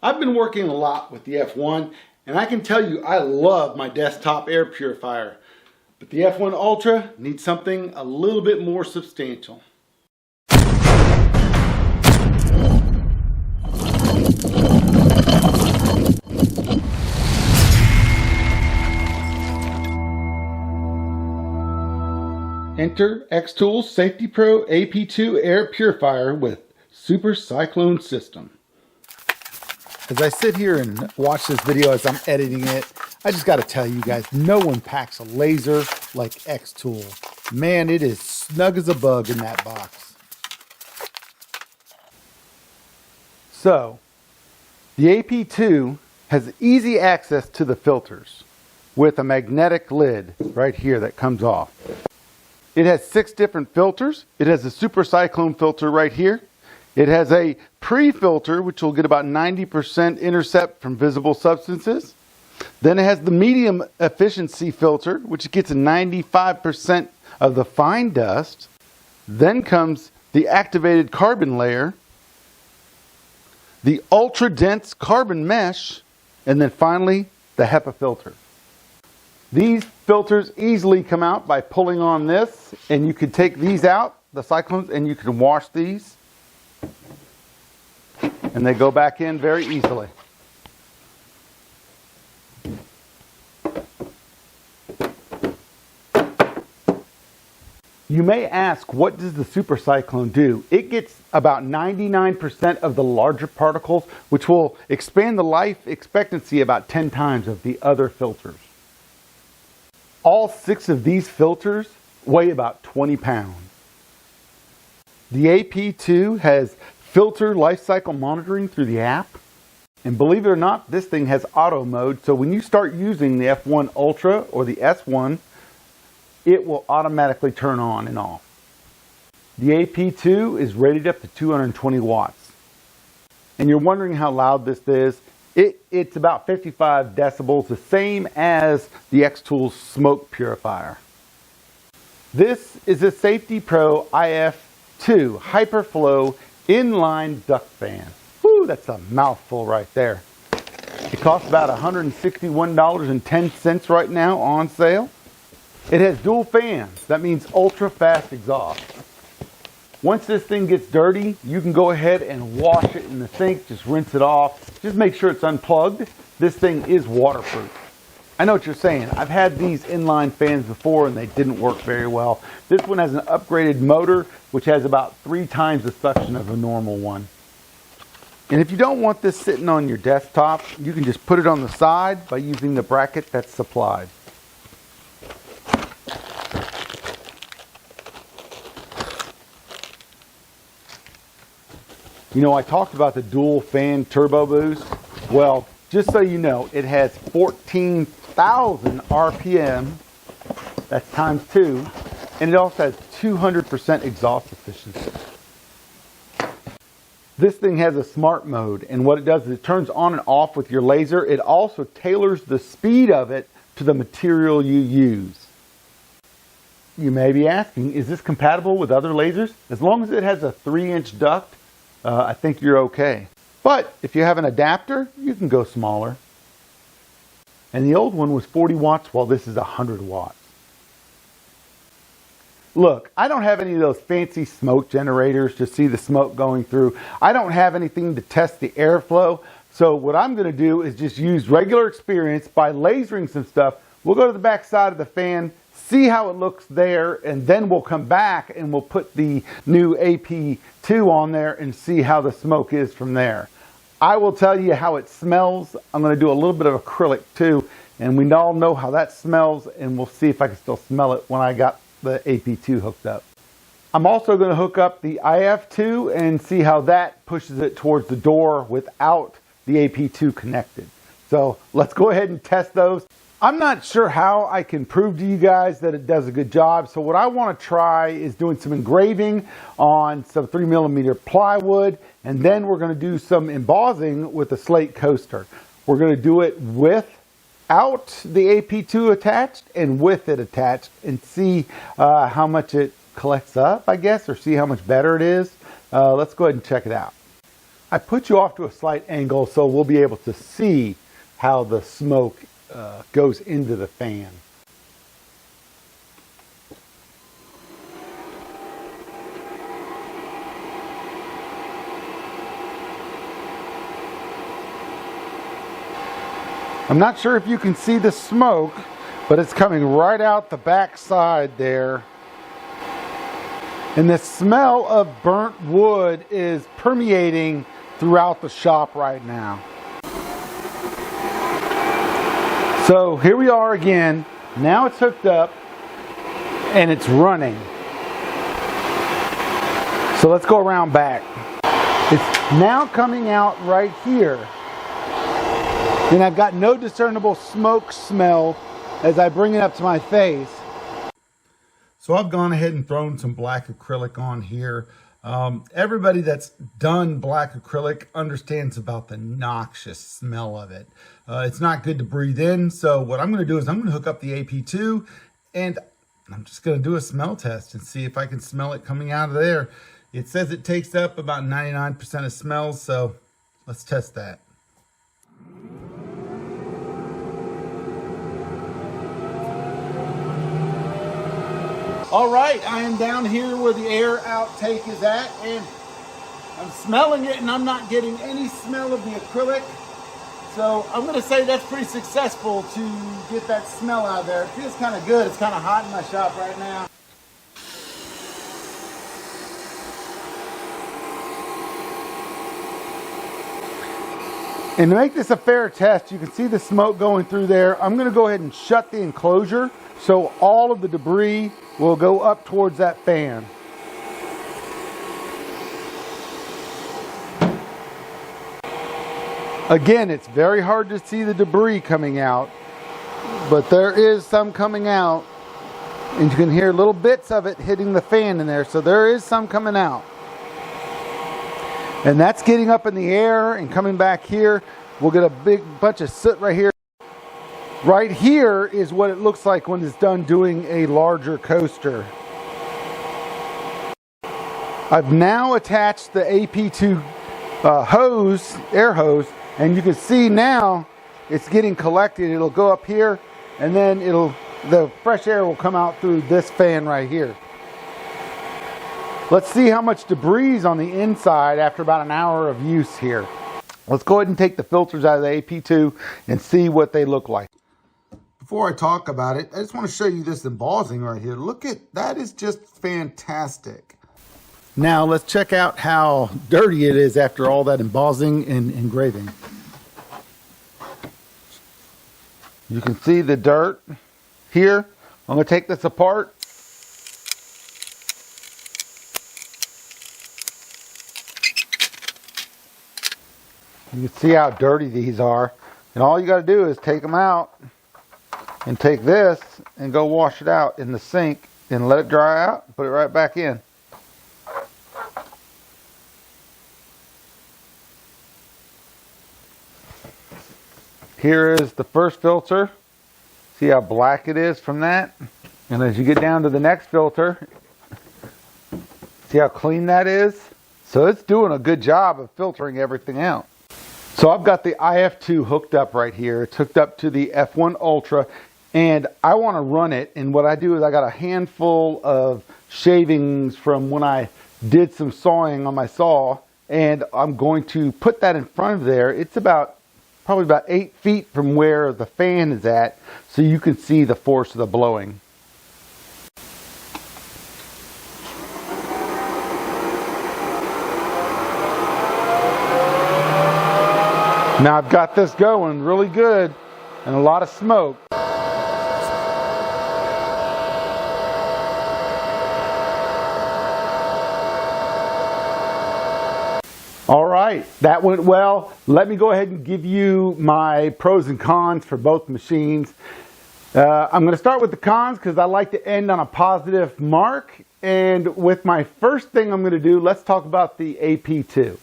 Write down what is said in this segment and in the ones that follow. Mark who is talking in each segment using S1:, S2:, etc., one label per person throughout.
S1: I've been working a lot with the F1, and I can tell you I love my desktop air purifier. But the F1 Ultra needs something a little bit more substantial. Enter xTool SafetyPro AP2 Air Purifier with Super Cyclone System. As I sit here and watch this video as I'm editing it, I just got to tell you guys, no one packs a laser like xTool. Man, it is snug as a bug in that box. So, the AP2 has easy access to the filters with a magnetic lid right here that comes off. It has 6 different filters. It has a super cyclone filter right here. It has a pre-filter, which will get about 90% intercept from visible substances. Then it has the medium efficiency filter, which gets 95% of the fine dust. Then comes the activated carbon layer, the ultra dense carbon mesh, and then finally the HEPA filter. These filters easily come out by pulling on this, and you can take these out, the cyclones, and you can wash these. And they go back in very easily. You may ask, what does the super cyclone do? It gets about 99% of the larger particles, which will expand the life expectancy about 10 times of the other filters. All 6 of these filters weigh about 20 pounds. The AP2 has filter life cycle monitoring through the app. And believe it or not, this thing has auto mode. So when you start using the F1 Ultra or the S1, it will automatically turn on and off. The AP2 is rated up to 220 watts. And you're wondering how loud this is. It's about 55 decibels, the same as the xTool smoke purifier. This is a SafetyPro AP2 Hyperflow Inline Duct Fan. Whew, that's a mouthful right there. It costs about $161.10 right now on sale. It has dual fans. That means ultra fast exhaust. Once this thing gets dirty, you can go ahead and wash it in the sink. Just rinse it off. Just make sure it's unplugged. This thing is waterproof. I know what you're saying. I've had these inline fans before and they didn't work very well. This one has an upgraded motor, which has about 3 times the suction of a normal one. And if you don't want this sitting on your desktop, you can just put it on the side by using the bracket that's supplied. You know, I talked about the dual fan turbo boost. Well, just so you know, it has 14,000 RPM, that's times 2, and it also has 200% exhaust efficiency. This thing has a smart mode, and what it does is it turns on and off with your laser. It also tailors the speed of it to the material you use. You may be asking, is this compatible with other lasers? As long as it has a 3-inch duct, I think you're okay. But if you have an adapter, you can go smaller. And the old one was 40 watts, while this is 100 watts. Look, I don't have any of those fancy smoke generators to see the smoke going through. I don't have anything to test the airflow. So what I'm going to do is just use regular experience by lasering some stuff. We'll go to the back side of the fan, see how it looks there, and then we'll come back and we'll put the new AP2 on there and see how the smoke is from there. I will tell you how it smells. I'm going to do a little bit of acrylic too, and we all know how that smells, and we'll see if I can still smell it when I got the AP2 hooked up. I'm also going to hook up the IF2 and see how that pushes it towards the door without the AP2 connected. So let's go ahead and test those. I'm not sure how I can prove to you guys that it does a good job. So what I want to try is doing some engraving on some 3mm plywood, and then we're going to do some embossing with a slate coaster. We're going to do it without the AP2 attached and with it attached, and see how much it collects up, I guess, or see how much better it is. Let's go ahead and check it out. I put you off to a slight angle so we'll be able to see how the smoke goes into the fan. I'm not sure if you can see the smoke, but it's coming right out the back side there. And the smell of burnt wood is permeating throughout the shop right now. So here we are again. Now it's hooked up and it's running. So let's go around back. It's now coming out right here. And I've got no discernible smoke smell as I bring it up to my face. So I've gone ahead and thrown some black acrylic on here. Everybody that's done black acrylic understands about the noxious smell of it. It's not good to breathe in. So what I'm going to do is I'm going to hook up the AP2 and I'm just going to do a smell test and see if I can smell it coming out of there. It says it takes up about 99% of smells. So let's test that. All right, I am down here where the air outtake is at, and I'm smelling it, and I'm not getting any smell of the acrylic. So I'm going to say that's pretty successful to get that smell out of there. It feels kind of good. It's kind of hot in my shop right now. And to make this a fair test, you can see the smoke going through there. I'm going to go ahead and shut the enclosure so all of the debris will go up towards that fan. Again, it's very hard to see the debris coming out, but there is some coming out, and you can hear little bits of it hitting the fan in there, so there is some coming out. And that's getting up in the air and coming back here. We'll get a big bunch of soot right here. Right here is what it looks like when it's done doing a larger coaster. I've now attached the AP2 air hose, and you can see now it's getting collected. It'll go up here, and then the fresh air will come out through this fan right here. Let's see how much debris is on the inside after about an hour of use here. Let's go ahead and take the filters out of the AP2 and see what they look like. Before I talk about it, I just want to show you this embossing right here. Look at that, is just fantastic. Now let's check out how dirty it is after all that embossing and engraving. You can see the dirt here. I'm going to take this apart. You can see how dirty these are. And all you got to do is take them out and take this and go wash it out in the sink and let it dry out and put it right back in. Here is the first filter. See how black it is from that? And as you get down to the next filter, see how clean that is? So it's doing a good job of filtering everything out. So I've got the IF2 hooked up right here. It's hooked up to the F1 Ultra, and I want to run it. And what I do is I got a handful of shavings from when I did some sawing on my saw, and I'm going to put that in front of there. It's probably about 8 feet from where the fan is at, so you can see the force of the blowing. Now I've got this going really good and a lot of smoke. All right, that went well. Let me go ahead and give you my pros and cons for both machines. I'm going to start with the cons because I like to end on a positive mark. And with my first thing I'm going to do, let's talk about the AP2.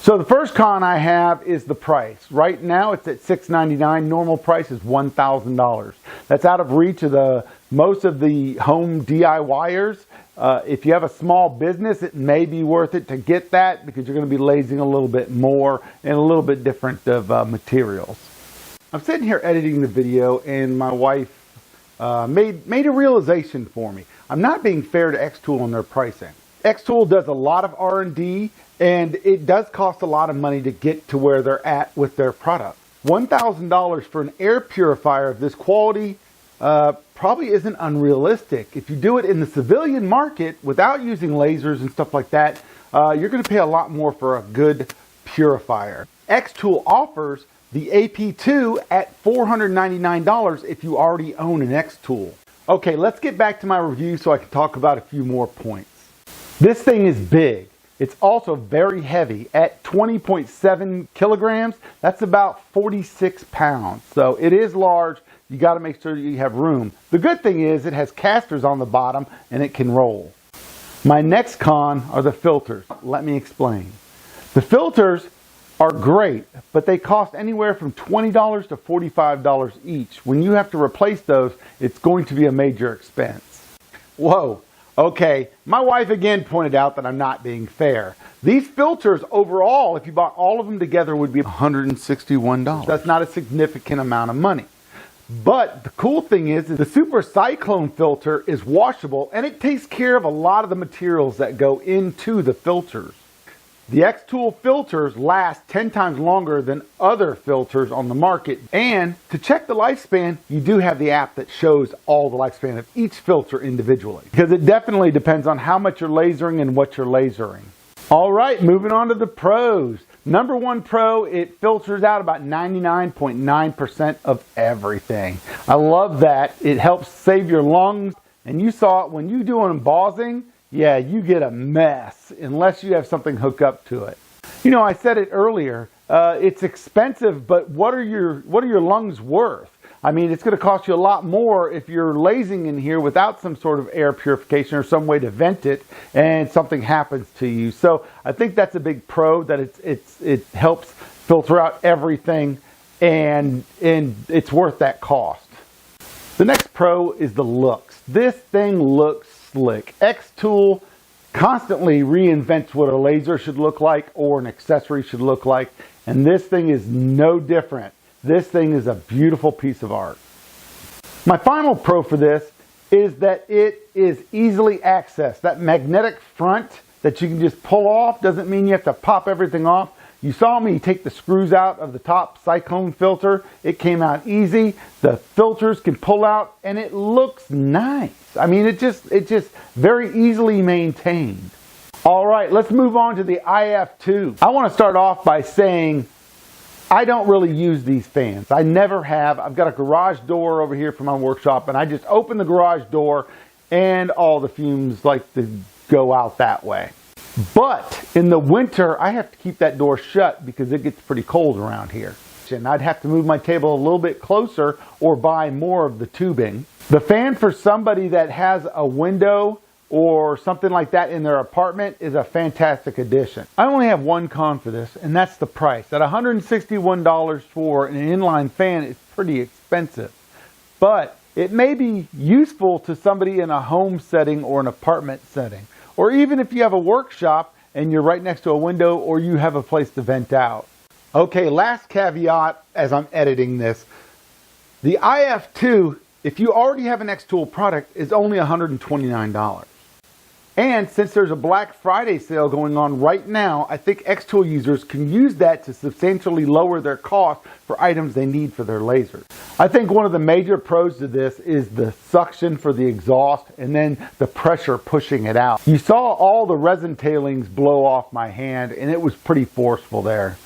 S1: So the first con I have is the price. Right now it's at $6.99. Normal price is $1,000. That's out of reach of most of the home DIYers. If you have a small business, it may be worth it to get that because you're going to be lasing a little bit more and a little bit different of materials. I'm sitting here editing the video and my wife made a realization for me. I'm not being fair to xTool on their pricing. xTool does a lot of R&D and it does cost a lot of money to get to where they're at with their product. $1,000 for an air purifier of this quality probably isn't unrealistic. If you do it in the civilian market without using lasers and stuff like that, you're going to pay a lot more for a good purifier. xTool offers the AP2 at $499 if you already own an xTool. Okay, let's get back to my review so I can talk about a few more points. This thing is big. It's also very heavy at 20.7 kilograms. That's about 46 pounds. So it is large. You got to make sure you have room. The good thing is it has casters on the bottom and it can roll. My next con are the filters. Let me explain. The filters are great, but they cost anywhere from $20 to $45 each. When you have to replace those, it's going to be a major expense. Whoa. Okay, my wife again pointed out that I'm not being fair. These filters overall, if you bought all of them together, would be $161. That's not a significant amount of money. But the cool thing is the Super Cyclone filter is washable and it takes care of a lot of the materials that go into the filters. The xTool filters last 10 times longer than other filters on the market. And to check the lifespan, you do have the app that shows all the lifespan of each filter individually. Because it definitely depends on how much you're lasering and what you're lasering. All right, moving on to the pros. Number one pro, it filters out about 99.9% of everything. I love that. It helps save your lungs. And you saw it when you do embossing. Yeah, you get a mess unless you have something hooked up to it. You know, I said it earlier, it's expensive, but what are your lungs worth? I mean, it's going to cost you a lot more if you're lasing in here without some sort of air purification or some way to vent it and something happens to you. So I think that's a big pro, that it helps filter out everything and it's worth that cost. The next pro is the looks. This thing looks slick. xTool constantly reinvents what a laser should look like or an accessory should look like, and this thing is no different. This thing is a beautiful piece of art. My final pro for this is that it is easily accessed. That magnetic front that you can just pull off doesn't mean you have to pop everything off. You saw me take the screws out of the top Cyclone filter. It came out easy. The filters can pull out and it looks nice. I mean, it just very easily maintained. All right, let's move on to the IF2. I want to start off by saying I don't really use these fans. I never have. I've got a garage door over here for my workshop and I just open the garage door and all the fumes like to go out that way. But in the winter, I have to keep that door shut because it gets pretty cold around here. And I'd have to move my table a little bit closer or buy more of the tubing. The fan for somebody that has a window or something like that in their apartment is a fantastic addition. I only have one con for this, and that's the price. At $161 for an inline fan is pretty expensive. But it may be useful to somebody in a home setting or an apartment setting. Or even if you have a workshop and you're right next to a window or you have a place to vent out. Okay, last caveat as I'm editing this. The IF2, if you already have an xTool product, is only $129. And since there's a Black Friday sale going on right now, I think xTool users can use that to substantially lower their cost for items they need for their lasers. I think one of the major pros to this is the suction for the exhaust and then the pressure pushing it out. You saw all the resin tailings blow off my hand and it was pretty forceful there.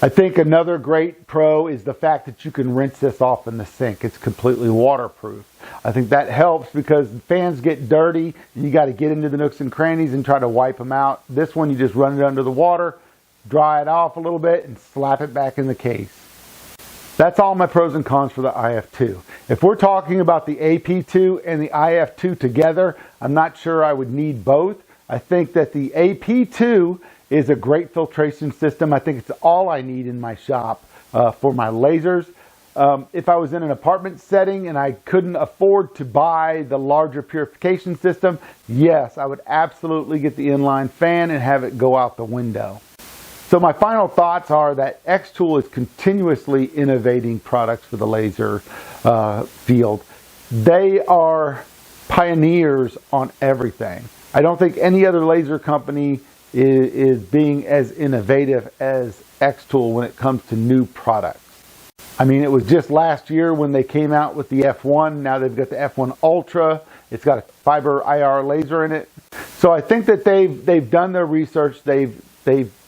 S1: I think another great pro is the fact that you can rinse this off in the sink. It's completely waterproof. I think that helps because fans get dirty and you got to get into the nooks and crannies and try to wipe them out. This one, you just run it under the water, dry it off a little bit and slap it back in the case. That's all my pros and cons for the IF2. If we're talking about the AP2 and the IF2 together, I'm not sure I would need both. I think that the AP2 is a great filtration system. I think it's all I need in my shop for my lasers. If I was in an apartment setting and I couldn't afford to buy the larger purification system, yes, I would absolutely get the inline fan and have it go out the window. So my final thoughts are that xTool is continuously innovating products for the laser field. They are pioneers on everything. I don't think any other laser company is being as innovative as xTool when it comes to new products. I mean, it was just last year when they came out with the F1. Now they've got the F1 Ultra. It's got a fiber IR laser in it. So I think that they've done their research. They've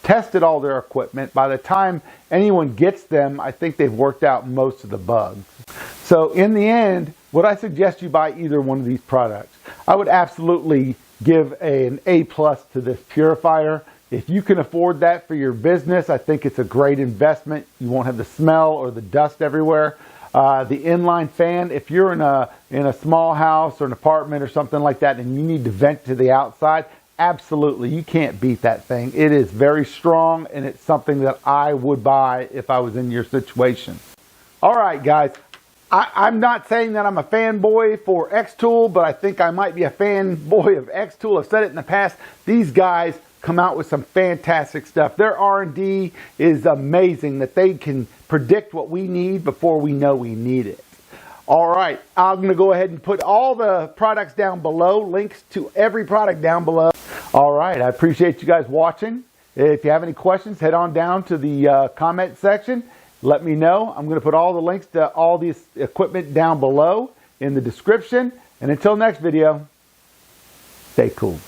S1: tested all their equipment. By the time anyone gets them, I think they've worked out most of the bugs. So in the end, would I suggest you buy either one of these products? I would absolutely give an A+ to this purifier. If you can afford that for your business, I think it's a great investment. You won't have the smell or the dust everywhere. The inline fan, if you're in a small house or an apartment or something like that and you need to vent to the outside, absolutely, you can't beat that thing. It is very strong and it's something that I would buy if I was in your situation. All right, guys. I'm not saying that I'm a fanboy for xTool, but I think I might be a fanboy of xTool. I've said it in the past. These guys come out with some fantastic stuff. Their R&D is amazing, that they can predict what we need before we know we need it. All right, I'm going to go ahead and put all the products down below, links to every product down below. All right, I appreciate you guys watching. If you have any questions, head on down to the comment section. Let me know. I'm going to put all the links to all this equipment down below in the description. And until next video, stay cool.